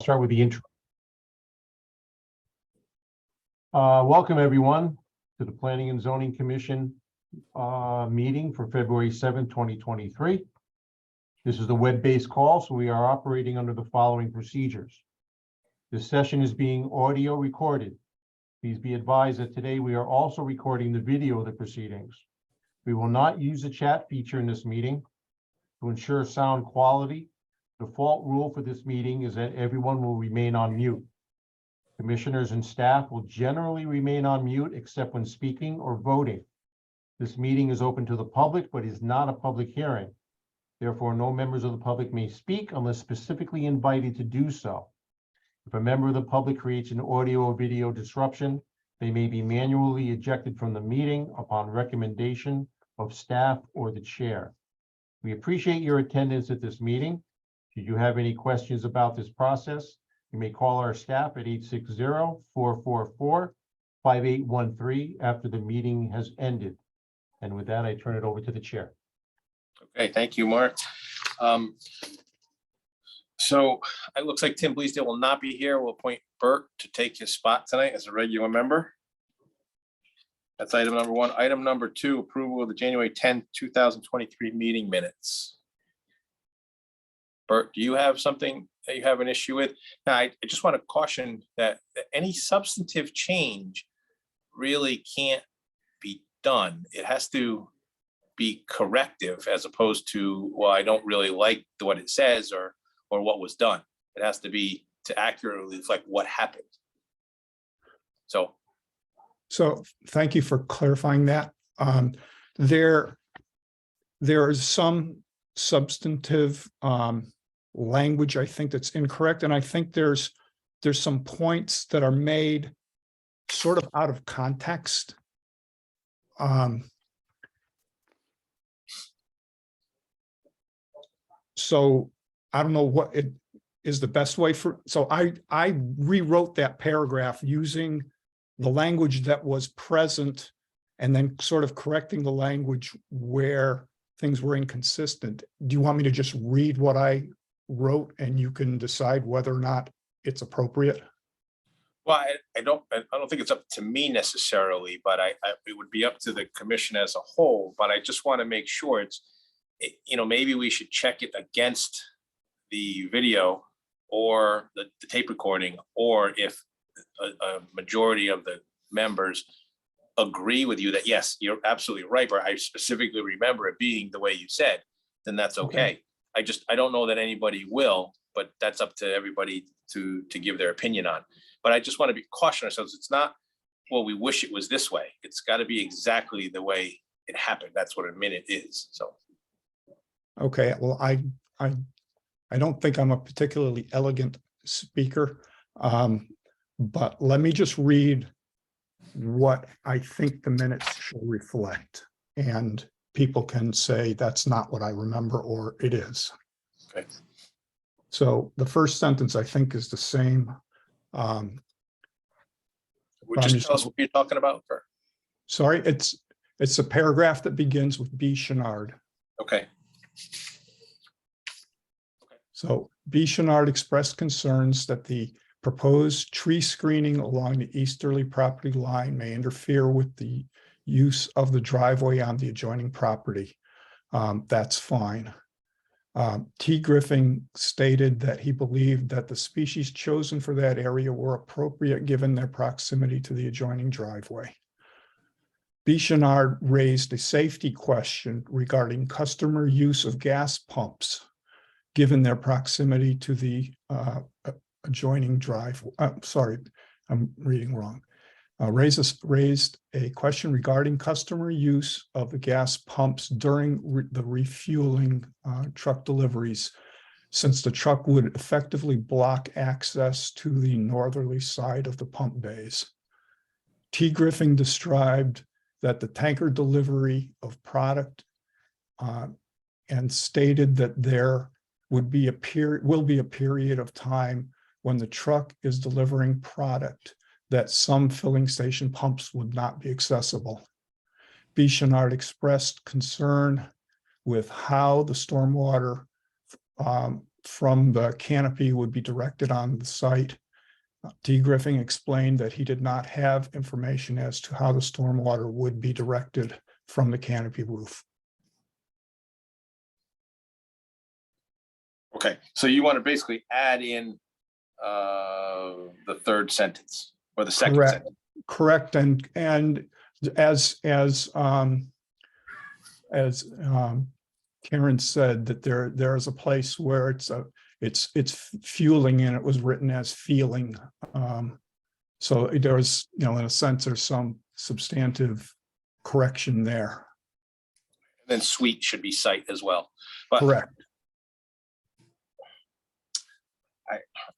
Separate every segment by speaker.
Speaker 1: Start with the intro. Welcome everyone to the Planning and Zoning Commission meeting for February 7th, 2023. This is a web-based call, so we are operating under the following procedures. This session is being audio recorded. Please be advised that today we are also recording the video of the proceedings. We will not use the chat feature in this meeting. To ensure sound quality, the default rule for this meeting is that everyone will remain on mute. Commissioners and staff will generally remain on mute except when speaking or voting. This meeting is open to the public, but is not a public hearing. Therefore, no members of the public may speak unless specifically invited to do so. If a member of the public creates an audio or video disruption, they may be manually ejected from the meeting upon recommendation of staff or the chair. We appreciate your attendance at this meeting. Should you have any questions about this process, you may call our staff at 860-444-5813 after the meeting has ended. And with that, I turn it over to the chair.
Speaker 2: Okay, thank you, Mark. So it looks like Tim Bleasdale will not be here. We'll appoint Bert to take his spot tonight as a regular member. That's item number one. Item number two, approval of the January 10th, 2023 meeting minutes. Bert, do you have something that you have an issue with? Now, I just want to caution that any substantive change really can't be done. It has to be corrective as opposed to, well, I don't really like what it says or what was done. It has to be to accurately reflect what happened.
Speaker 3: So thank you for clarifying that. There is some substantive language, I think, that's incorrect. And I think there's some points that are made sort of out of context. So I don't know what it is the best way for, so I rewrote that paragraph using the language that was present and then sort of correcting the language where things were inconsistent. Do you want me to just read what I wrote and you can decide whether or not it's appropriate?
Speaker 2: Well, I don't think it's up to me necessarily, but it would be up to the commission as a whole. But I just want to make sure maybe we should check it against the video or the tape recording, or if a majority of the members agree with you that, yes, you're absolutely right, but I specifically remember it being the way you said, then that's okay. I don't know that anybody will, but that's up to everybody to give their opinion on. But I just want to be caution ourselves. It's not, well, we wish it was this way. It's got to be exactly the way it happened. That's what a minute is. So.
Speaker 3: Okay, well, I don't think I'm a particularly elegant speaker, but let me just read what I think the minutes should reflect, and people can say that's not what I remember or it is.
Speaker 2: Okay.
Speaker 3: So the first sentence I think is the same.
Speaker 2: Would you tell us what you're talking about?
Speaker 3: Sorry, it's a paragraph that begins with B. Chenard.
Speaker 2: Okay.
Speaker 3: So B. Chenard expressed concerns that the proposed tree screening along the easterly property line may interfere with the use of the driveway on the adjoining property. That's fine. T. Griffin stated that he believed that the species chosen for that area were appropriate given their proximity to the adjoining driveway. B. Chenard raised a safety question regarding customer use of gas pumps given their proximity to the adjoining driveway. Sorry, I'm reading wrong. Raised a question regarding customer use of the gas pumps during the refueling truck deliveries, since the truck would effectively block access to the northerly side of the pump bays. T. Griffin described that the tanker delivery of product and stated that there will be a period of time when the truck is delivering product that some filling station pumps would not be accessible. B. Chenard expressed concern with how the stormwater from the canopy would be directed on the site. D. Griffin explained that he did not have information as to how the stormwater would be directed from the canopy roof.
Speaker 2: Okay, so you want to basically add in the third sentence or the second
Speaker 3: Correct.
Speaker 2: sentence?
Speaker 3: Correct, and as Karen said, that there is a place where it's fueling, and it was written as feeling. So there's, in a sense, there's some substantive correction there.
Speaker 2: And then sweet should be site as well. But
Speaker 3: Correct.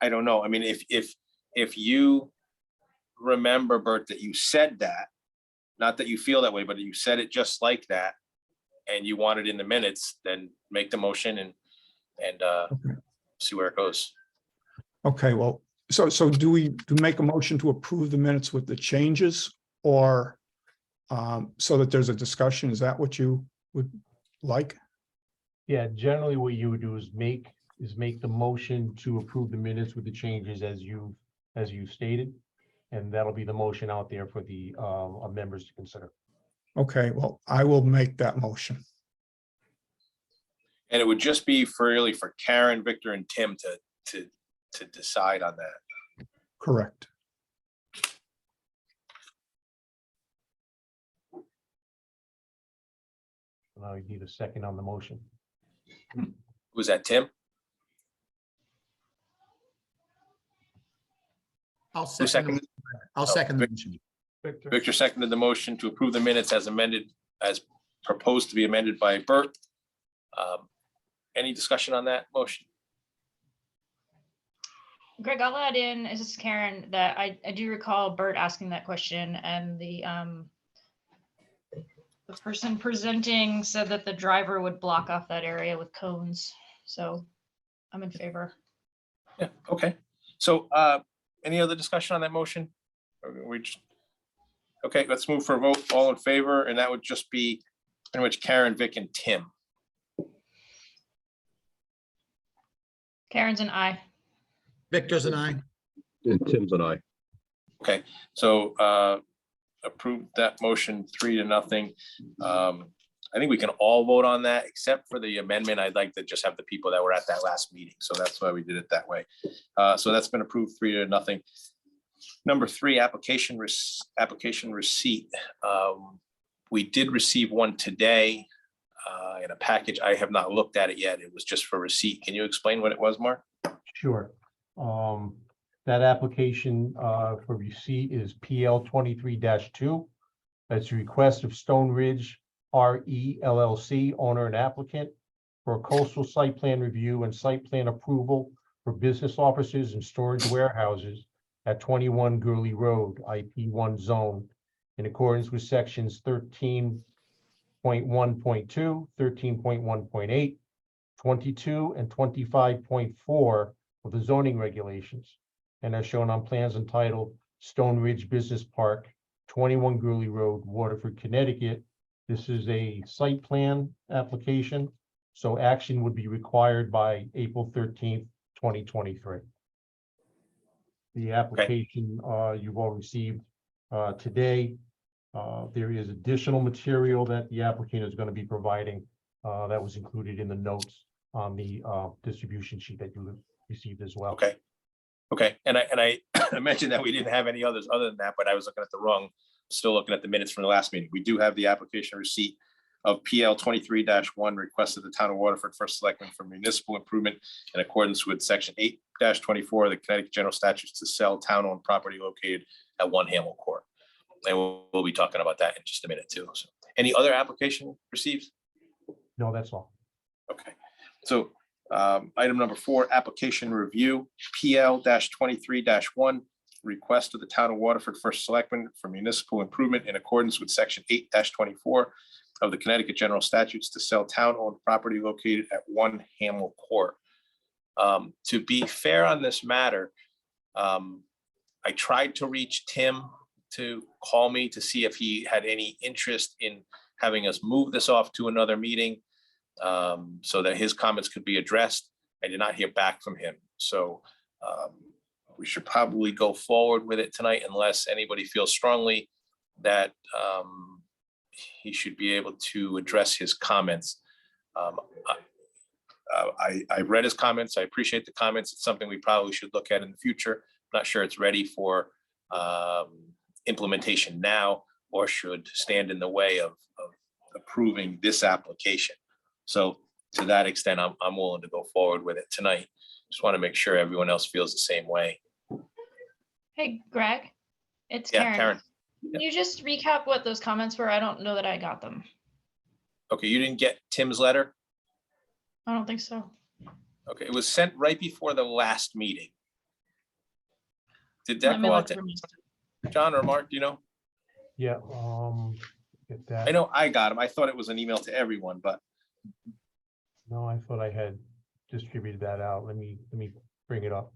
Speaker 2: I don't know. I mean, if you remember, Bert, that you said that, not that you feel that way, but you said it just like that, and you want it in the minutes, then make the motion and
Speaker 3: Okay.
Speaker 2: see where it goes.
Speaker 3: Okay, well, so do we make a motion to approve the minutes with the changes, or so that there's a discussion? Is that what you would like?
Speaker 1: Yeah, generally what you would do is make the motion to approve the minutes with the changes as you stated. And that'll be the motion out there for the members to consider.
Speaker 3: Okay, well, I will make that motion.
Speaker 2: And it would just be really for Karen, Victor, and Tim to decide on that.
Speaker 3: Correct.
Speaker 1: Now you need a second on the motion.
Speaker 2: Was that Tim?
Speaker 4: I'll
Speaker 2: Who
Speaker 4: second.
Speaker 2: seconded?
Speaker 4: I'll second the
Speaker 2: Vic-
Speaker 4: motion.
Speaker 2: Victor seconded the motion to approve the minutes as amended, as proposed to be amended by Bert. Any discussion on that motion?
Speaker 5: Greg, I'll add in, this is Karen, that I do recall Bert asking that question, and the person presenting said that the driver would block off that area with cones. So I'm in favor.
Speaker 2: Yeah, okay. So any other discussion on that motion? Or we just, okay, let's move for a vote. All in favor, and that would just be pretty much Karen, Vic, and Tim.
Speaker 5: Karen's an aye.
Speaker 4: Victor's and I.
Speaker 6: And Tim's and I.
Speaker 2: Okay, so approve that motion 3-0. I think we can all vote on that except for the amendment. I'd like to just have the people that were at that last meeting. So that's why we did it that way. So that's been approved 3-0. Number 3, application receipt. We did receive one today in a package. I have not looked at it yet. It was just for receipt. Can you explain what it was, Mark?
Speaker 1: Sure. That application for receipt is PL 23-2. That's a request of Stone Ridge RE LLC, owner and applicant, for a coastal site plan review and site plan approval for business offices and storage warehouses at 21 Gurley Road, IP1 zone, in accordance with sections 13.1.2, 13.1.8, 22, and 25.4 of the zoning regulations, and as shown on plans entitled Stone Ridge Business Park, 21 Gurley Road, Waterford, Connecticut. This is a site plan application, so action would be required by April 13th, 2023. The application you've all received today. There is additional material that the applicant is going to be providing that was included in the notes on the distribution sheet that you received as well.
Speaker 2: Okay. Okay, and I I mentioned that we didn't have any others other than that, but I was looking at the wrong, still looking at the minutes from the last meeting. We do have the application receipt of PL 23-1, request of the town of Waterford first selectman for municipal improvement in accordance with section 8-24 of the Connecticut General Statutes to sell town-owned property located at 1 Hamel Court. And we'll be talking about that in just a minute too. So, any other application received?
Speaker 1: No, that's all.
Speaker 2: Okay, so item number 4, application review, PL 23-1, request of the town of Waterford first selectman for municipal improvement in accordance with section 8-24 of the Connecticut General Statutes to sell town-owned property located at 1 Hamel Court. To be fair on this matter, I tried to reach Tim to call me to see if he had any interest in having us move this off to another meeting so that his comments could be addressed. I did not hear back from him. So we should probably go forward with it tonight unless anybody feels strongly that he should be able to address his comments. I read his comments. I appreciate the comments. It's something we probably should look at in the future. I'm not sure it's ready for implementation now or should stand in the way of approving this application. So to that extent, I'm willing to go forward with it tonight. Just want to make sure everyone else feels the same way.
Speaker 5: Hey, Greg, it's
Speaker 2: Yeah,
Speaker 5: Karen.
Speaker 2: Karen.
Speaker 5: Can you just recap what those comments were? I don't know that I got them.
Speaker 2: Okay, you didn't get Tim's letter?
Speaker 5: I don't think so.
Speaker 2: Okay, it was sent right before the last meeting. Did
Speaker 5: Let
Speaker 2: that
Speaker 5: me
Speaker 2: go out
Speaker 5: look
Speaker 2: to
Speaker 5: for my stuff.
Speaker 2: John or Mark? Do you know?
Speaker 1: Yeah, get that.
Speaker 2: I know I got him. I thought it was an email to everyone, but
Speaker 1: No, I thought I had distributed that out. Let me bring it up.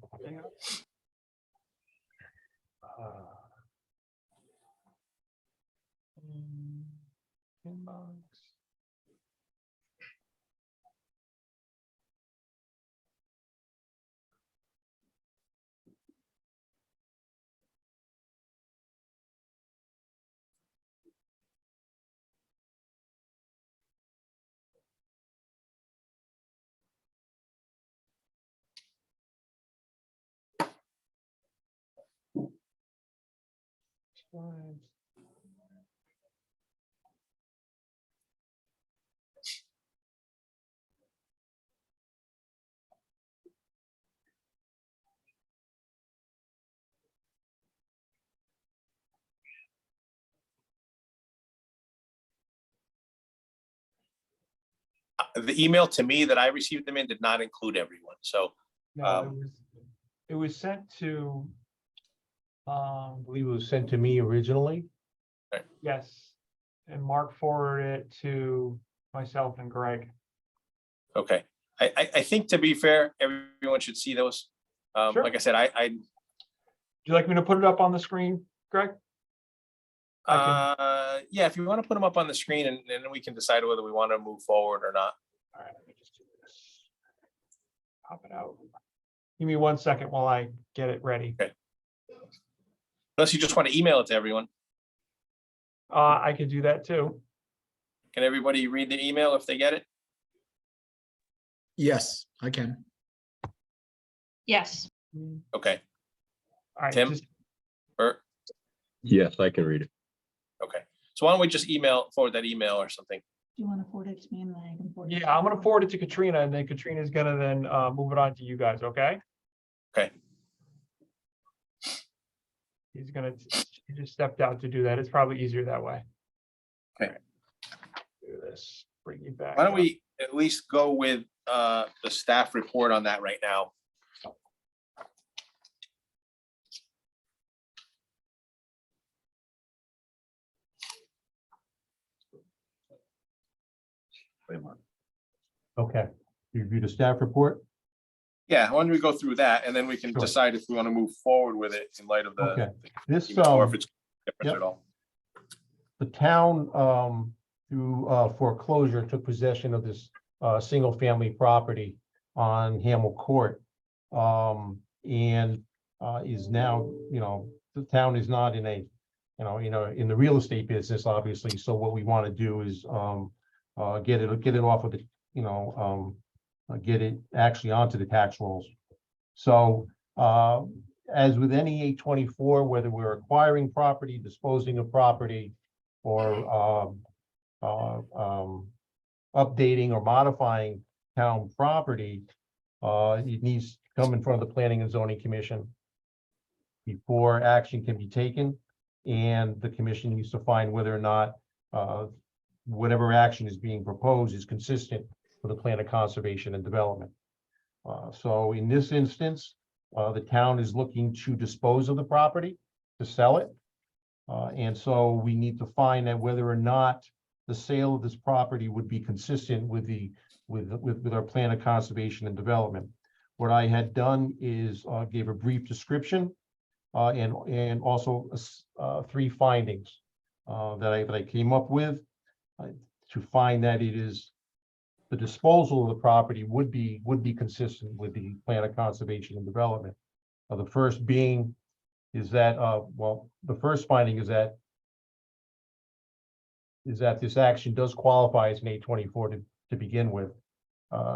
Speaker 1: Inbox.
Speaker 2: the email to me that I received them in did not include everyone. So
Speaker 1: No, it was sent to, I believe it was sent to me originally.
Speaker 2: Okay.
Speaker 6: Yes, and Mark forwarded it to myself and Greg.
Speaker 2: okay, I think to be fair, everyone should see those.
Speaker 6: Sure.
Speaker 2: Like I said,
Speaker 6: Would you like me to put it up on the screen, Greg?
Speaker 2: yeah, if you want to put them up on the screen and then we can decide whether we want to move forward or not.
Speaker 6: All right, let me just do this. Pop it out. Give me 1 second while I get it ready.
Speaker 2: Unless you just want to email it to everyone.
Speaker 6: I could do that too.
Speaker 2: Can everybody read the email if they get it?
Speaker 4: Yes, I can.
Speaker 5: Yes.
Speaker 2: Okay,
Speaker 6: All right,
Speaker 2: Tim?
Speaker 6: just
Speaker 2: or,
Speaker 7: Yes, I can read it.
Speaker 2: okay. So why don't we just forward that email or something?
Speaker 8: Do you want to forward it to me and then I can forward it?
Speaker 6: yeah, I'm gonna forward it to Katrina and then Katrina's gonna then move it on to you guys, okay?
Speaker 2: Okay.
Speaker 6: He just stepped out to do that. It's probably easier that way.
Speaker 2: Okay.
Speaker 6: Do this, bring you back.
Speaker 2: Why don't
Speaker 6: up.
Speaker 2: we at least go with the staff report on that right now?
Speaker 1: Okay, you review the staff report.
Speaker 2: Yeah, why don't we go through that and then we can
Speaker 1: Sure.
Speaker 2: decide if we want to move forward with it in light of the.
Speaker 1: Okay, this,
Speaker 2: Or if it's different
Speaker 1: yep.
Speaker 2: at all.
Speaker 1: the town, through foreclosure, took possession of this single-family property on Hamel Court. And is now, the town is not in a, in the real estate business, obviously. So what we want to do is get it off of the, get it actually onto the tax rolls. So as with any 824, whether we're acquiring property, disposing of property, or updating or modifying town property, it needs to come in front of the Planning and Zoning Commission before action can be taken. And the commission needs to find whether or not whatever action is being proposed is consistent with the plan of conservation and development. So in this instance, the town is looking to dispose of the property, to sell it. And so we need to find out whether or not the sale of this property would be consistent with with our plan of conservation and development. What I had done is gave a brief description and also 3 findings that I came up with to find that it is the disposal of the property would be consistent with the plan of conservation and development. The first being is that, well, the first finding is that this action does qualify as an 824 to begin with.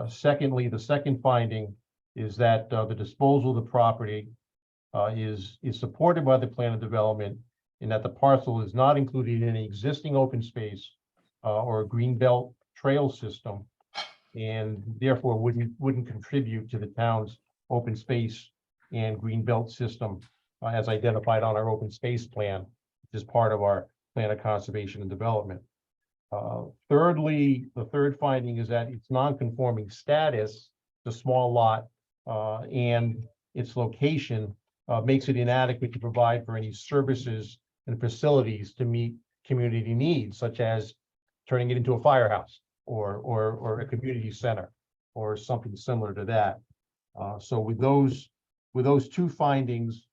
Speaker 1: Secondly, the second finding is that the disposal of the property is supported by the plan of development, and that the parcel is not included in any existing open space or a green belt trail system, and therefore wouldn't contribute to the town's open space and green belt system as identified on our open space plan, which is part of our plan of conservation and development. Thirdly, the third finding is that its non-conforming status, the small lot, and its location makes it inadequate to provide for any services and facilities to meet community needs, such as turning it into a firehouse or a community center or something similar to that. So with those two findings,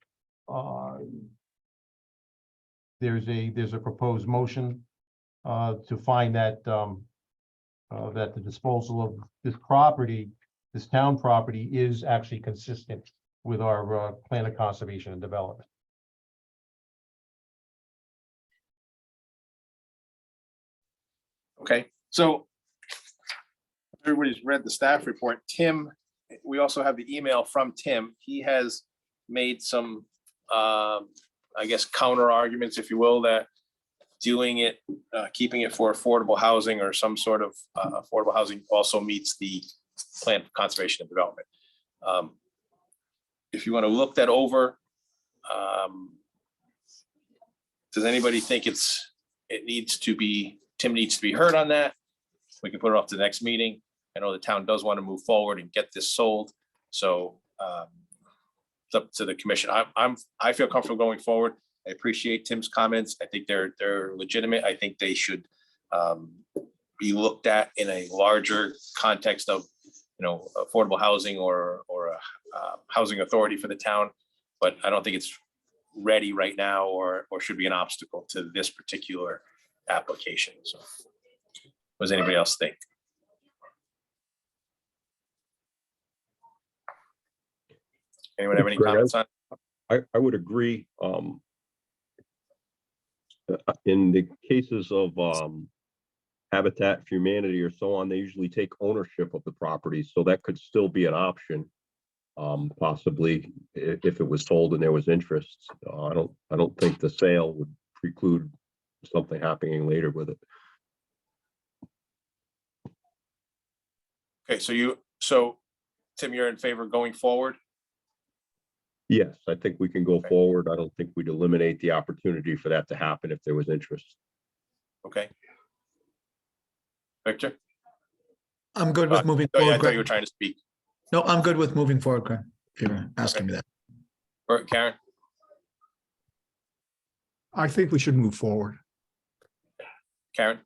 Speaker 1: there's a proposed motion to find that that the disposal of this property, this town property, is actually consistent with our plan of conservation and development.
Speaker 2: Okay, so everybody's read the staff report. Tim, we also have the email from Tim. He has made some, I guess, counter arguments, if you will, that doing it, keeping it for affordable housing or some sort of affordable housing also meets the plan for conservation and development. If you want to look that over, does anybody think Tim needs to be heard on that? We can put it off to the next meeting. I know the town does want to move forward and get this sold, so it's up to the commission. I feel comfortable going forward. I appreciate Tim's comments. I think they're legitimate. I think they should be looked at in a larger context of, affordable housing or a housing authority for the town. But I don't think it's ready right now or should be an obstacle to this particular application. So what does anybody else think? Anyone have any
Speaker 7: Greg,
Speaker 2: comments on?
Speaker 7: I would agree. In the cases of Habitat for Humanity or so on, they usually take ownership of the property, so that could still be an option, possibly if it was sold and there was interest. I don't think the sale would preclude something happening later with it.
Speaker 2: Okay, so Tim, you're in favor of going forward?
Speaker 7: Yes, I think we can go forward. I don't think we'd eliminate the opportunity for that to happen if there was interest.
Speaker 2: Okay. Victor?
Speaker 4: I'm good with moving
Speaker 2: Oh, yeah, I
Speaker 4: forward.
Speaker 2: thought you were
Speaker 4: Greg.
Speaker 2: trying to speak.
Speaker 4: No, I'm good with moving forward, Greg, if you're asking me that.
Speaker 2: Or Karen?
Speaker 3: I think we should move forward.
Speaker 2: Karen?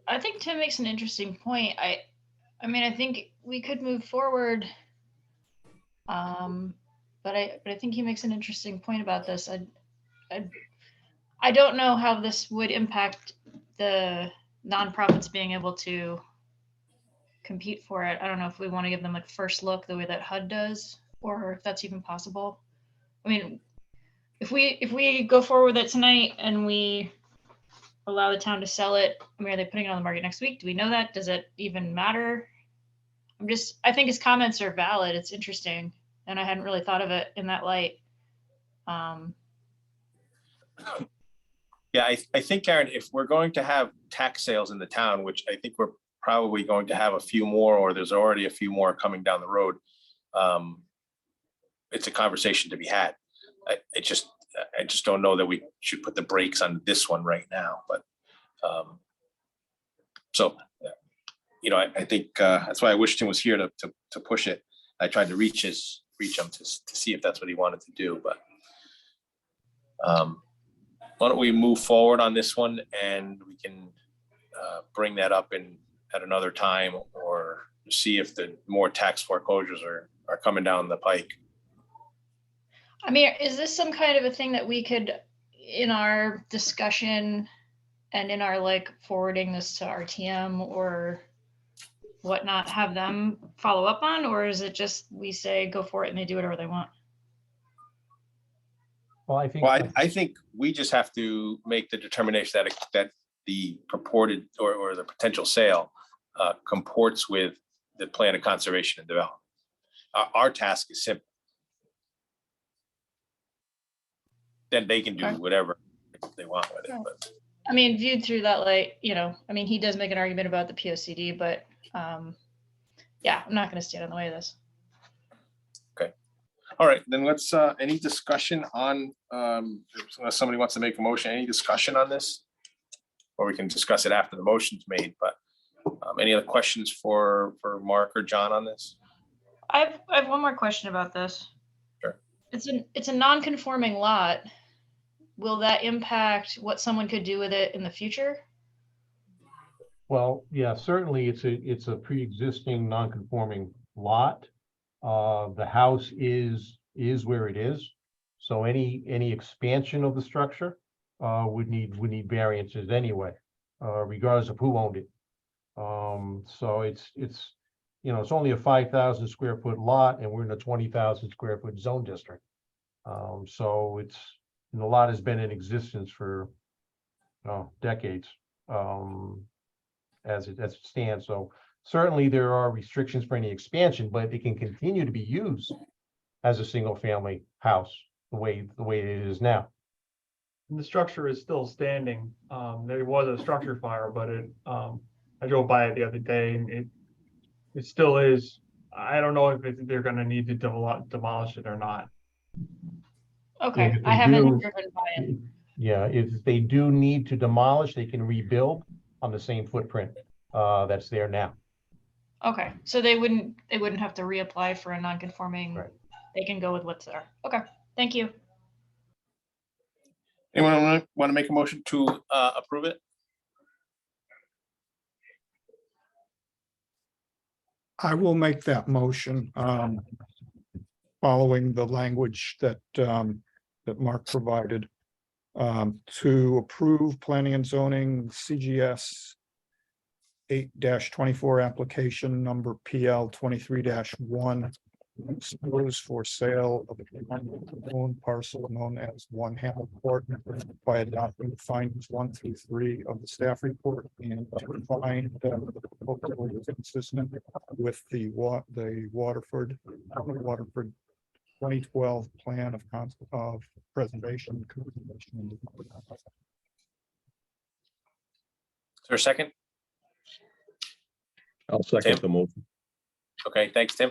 Speaker 5: I think Tim makes an interesting point. I mean, I think we could move forward. But I think he makes an interesting point about this. I don't know how this would impact the nonprofits being able to compete for it. I don't know if we want to give them like first look the way that HUD does, or if that's even possible. I mean, if we go forward with it tonight and we allow the town to sell it, I mean, are they putting it on the market next week? Do we know that? Does it even matter? I think his comments are valid. It's interesting. And I hadn't really thought of it in that light.
Speaker 2: Yeah, I think, Karen, if we're going to have tax sales in the town, which I think we're probably going to have a few more, or there's already a few more coming down the road, it's a conversation to be had. I just don't know that we should put the brakes on this one right now, but so, I think that's why I wish Tim was here to push it. I tried to reach him to see if that's what he wanted to do, but why don't we move forward on this one and we can bring that up at another time, or see if the more tax foreclosures are coming down the pike.
Speaker 5: I mean, is this some kind of a thing that we could, in our discussion and in our like forwarding this to RTM or whatnot, have them follow up on, or is it just we say go for it and they do whatever they want?
Speaker 1: Well, I think,
Speaker 2: Well, I think we just have to make the determination that the purported or the potential sale comports with the plan of conservation and development. Our task is simple. Then they can do
Speaker 5: Okay.
Speaker 2: whatever they want with it, but.
Speaker 5: I mean, viewed through that light, I mean, he does make an argument about the POCD, but yeah, I'm not going to stand in the way of this.
Speaker 2: All right, then let's, any discussion on, unless somebody wants to make a motion, any discussion on this? Or we can discuss it after the motion's made, but any other questions for Mark or John on this?
Speaker 5: I have one more question about this.
Speaker 2: Sure.
Speaker 5: It's a non-conforming lot. Will that impact what someone could do with it in the future?
Speaker 1: well, yeah, certainly it's a pre-existing non-conforming lot. The house is where it is. So any expansion of the structure would need variances anyway, regardless of who owned it. So it's it's only a 5,000 square foot lot, and we're in a 20,000 square foot zone district. So and the lot has been in existence for decades, as it stands. So certainly there are restrictions for any expansion, but it can continue to be used as a single family house the way it is now.
Speaker 6: And the structure is still standing. There was a structure fire, but I drove by it the other day and it still is. I don't know if they're gonna need to demolish it or not.
Speaker 5: Okay,
Speaker 1: If they
Speaker 5: I haven't
Speaker 1: do-
Speaker 5: driven by it.
Speaker 1: Yeah, if they do need to demolish, they can rebuild on the same footprint that's there now.
Speaker 5: Okay, so they wouldn't have to reapply for a non-conforming.
Speaker 1: Right.
Speaker 5: They can go with what's there. Okay, thank you.
Speaker 2: Anyone want to make a motion to approve it?
Speaker 3: I will make that motion, following the language that Mark provided, to approve planning and zoning CGS 8-24 application number PL 23-1. Exposed for sale of a own parcel known as One Hamel Court by adopting the findings 1 through 3 of the staff report and to find the proposal is consistent with the Waterford 2012 plan of preservation.
Speaker 2: Is there a second?
Speaker 7: I'll second
Speaker 2: Tim?
Speaker 7: the motion.
Speaker 2: Okay, thanks, Tim.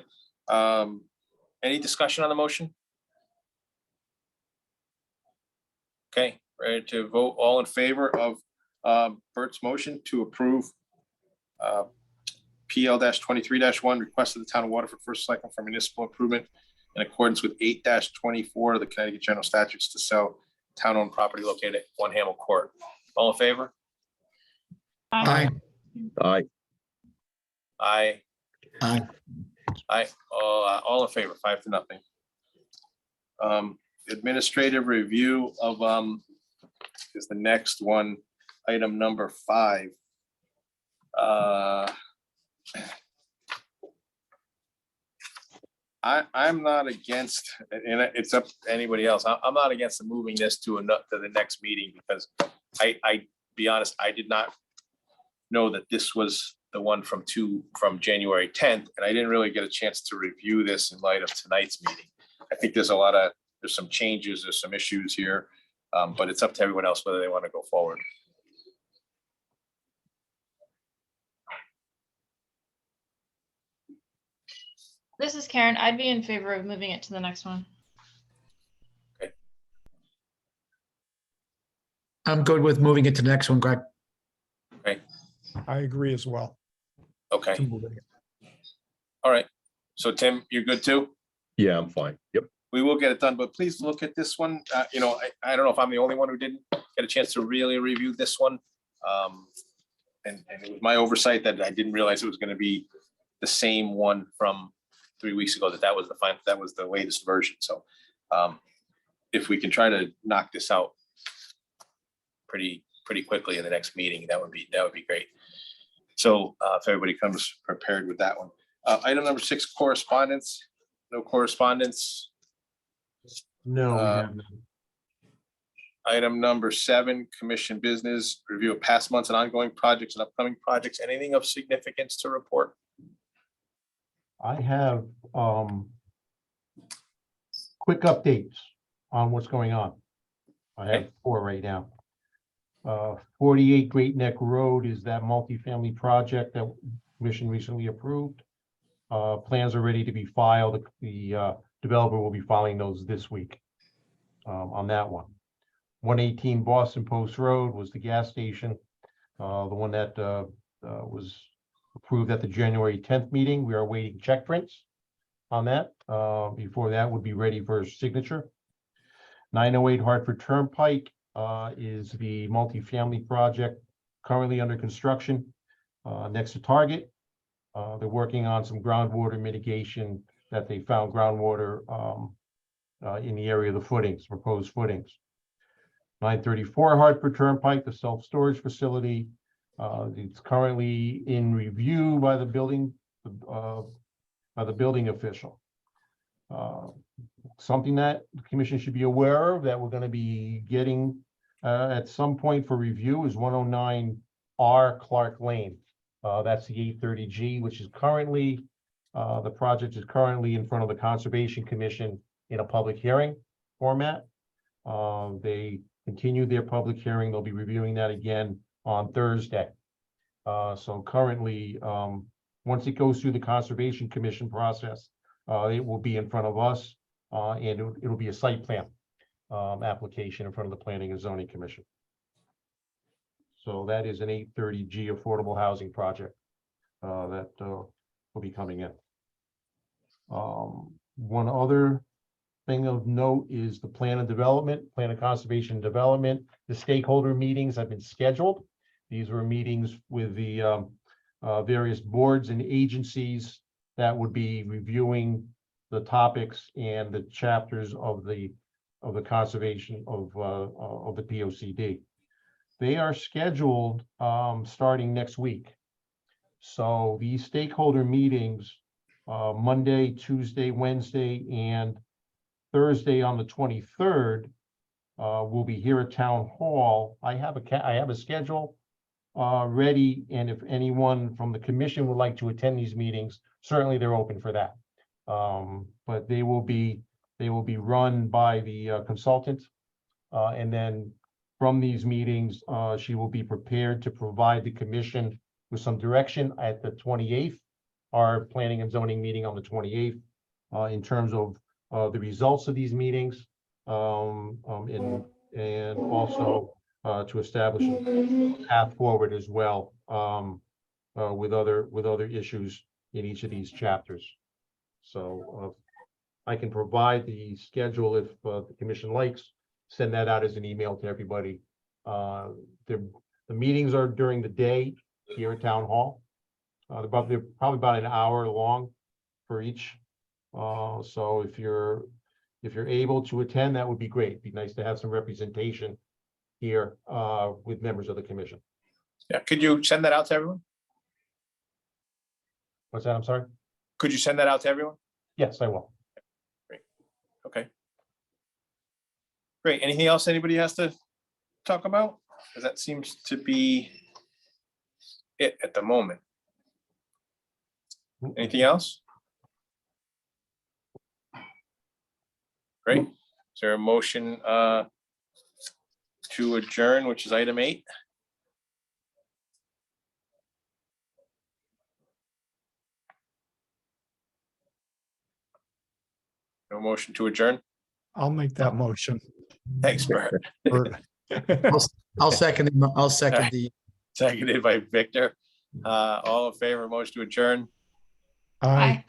Speaker 2: Any discussion on the motion? Okay, ready to vote. All in favor of Bert's motion to approve PL-23-1, request of the town of Waterford first cycle for municipal improvement in accordance with 8-24 of the Connecticut General Statutes to sell town-owned property located at One Hamel Court. All in favor?
Speaker 4: Aye.
Speaker 7: Aye.
Speaker 2: Aye.
Speaker 4: Aye.
Speaker 2: Aye, all in favor, 5-0. Administrative review of is the next one, item number 5. I'm not against, and it's up to anybody else. I'm not against moving this to the next meeting because I be honest, I did not know that this was the one from January 10th, and I didn't really get a chance to review this in light of tonight's meeting. I think there's some changes, there's some issues here, but it's up to everyone else whether they want to go forward.
Speaker 5: This is Karen. I'd be in favor of moving it to the next one.
Speaker 4: I'm good with moving it to the next one, Greg.
Speaker 3: I agree as well.
Speaker 2: Okay,
Speaker 3: to moving it.
Speaker 2: all right. So Tim, you're good too?
Speaker 7: Yeah, I'm fine. Yep.
Speaker 2: We will get it done, but please look at this one. I don't know if I'm the only one who didn't get a chance to really review this one. And it was my oversight that I didn't realize it was going to be the same one from 3 weeks ago, that was the latest version. So if we can try to knock this out pretty pretty quickly in the next meeting, that would be great. So if everybody comes prepared with that one. Item number 6, correspondence. No correspondence.
Speaker 1: No, we
Speaker 2: Uh,
Speaker 1: haven't.
Speaker 2: Item number 7, commission business, review of past months and ongoing projects and upcoming projects. Anything of significance to report?
Speaker 1: I have quick updates on what's going on. I have 4 right now. 48 Great Neck Road is that multifamily project that commission recently approved. Plans are ready to be filed. The developer will be filing those this week on that one. 118 Boston Post Road was the gas station, the one that was approved at the January 10th meeting. We are awaiting check prints on that. Before that would be ready for signature. 908 Hartford Turnpike is the multifamily project currently under construction next to Target. They're working on some groundwater mitigation that they found groundwater in the area of the footings, proposed footings. 934 Hartford Turnpike, the self-storage facility. It's currently in review by the building official. Something that the commission should be aware of that we're going to be getting at some point for review is 109R Clark Lane. That's the 830G, which is currently, the project is currently in front of the Conservation Commission in a public hearing format. They continue their public hearing. They'll be reviewing that again on Thursday. So currently, once it goes through the Conservation Commission process, it will be in front of us, and it'll be a site plan application in front of the Planning and Zoning Commission. So that is an 830G affordable housing project that will be coming in. One other thing of note is the plan of conservation and development. The stakeholder meetings have been scheduled. These were meetings with the various boards and agencies that would be reviewing the topics and the chapters of the conservation of the POCD. They are scheduled starting next week. So these stakeholder meetings, Monday, Tuesday, Wednesday, and Thursday on the 23rd, will be here at Town Hall. I have a schedule ready, and if anyone from the commission would like to attend these meetings, certainly they're open for that. But they will be run by the consultant, and then from these meetings, she will be prepared to provide the commission with some direction at the 28th, our planning and zoning meeting on the 28th, in terms of the results of these meetings, and also to establish a path forward as well, with other issues in each of these chapters. So I can provide the schedule if the commission likes. Send that out as an email to everybody. The meetings are during the day here at Town Hall. They're probably about an hour long for each. So if you're able to attend, that would be great. It'd be nice to have some representation here with members of the commission.
Speaker 2: Yeah, could you send that out to everyone?
Speaker 1: What's that? I'm sorry.
Speaker 2: Could you send that out to everyone?
Speaker 1: Yes, I will.
Speaker 2: Okay. Great. Anything else anybody has to talk about? Because that seems to be it at the moment. Anything else? Great. Is there a motion to adjourn, which is item 8? No motion to adjourn?
Speaker 3: I'll make that motion.
Speaker 2: Thanks, Bert.
Speaker 4: I'll second the,
Speaker 2: Seconded by Victor. All in favor, motion to adjourn?
Speaker 3: Aye.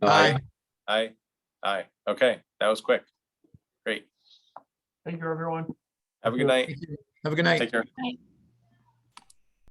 Speaker 4: aye.
Speaker 2: Aye. Okay, that was quick. Great.
Speaker 6: Thank you, everyone.
Speaker 2: Have a good night.
Speaker 4: Thank you. Have a good night.
Speaker 2: Take care.
Speaker 5: Right.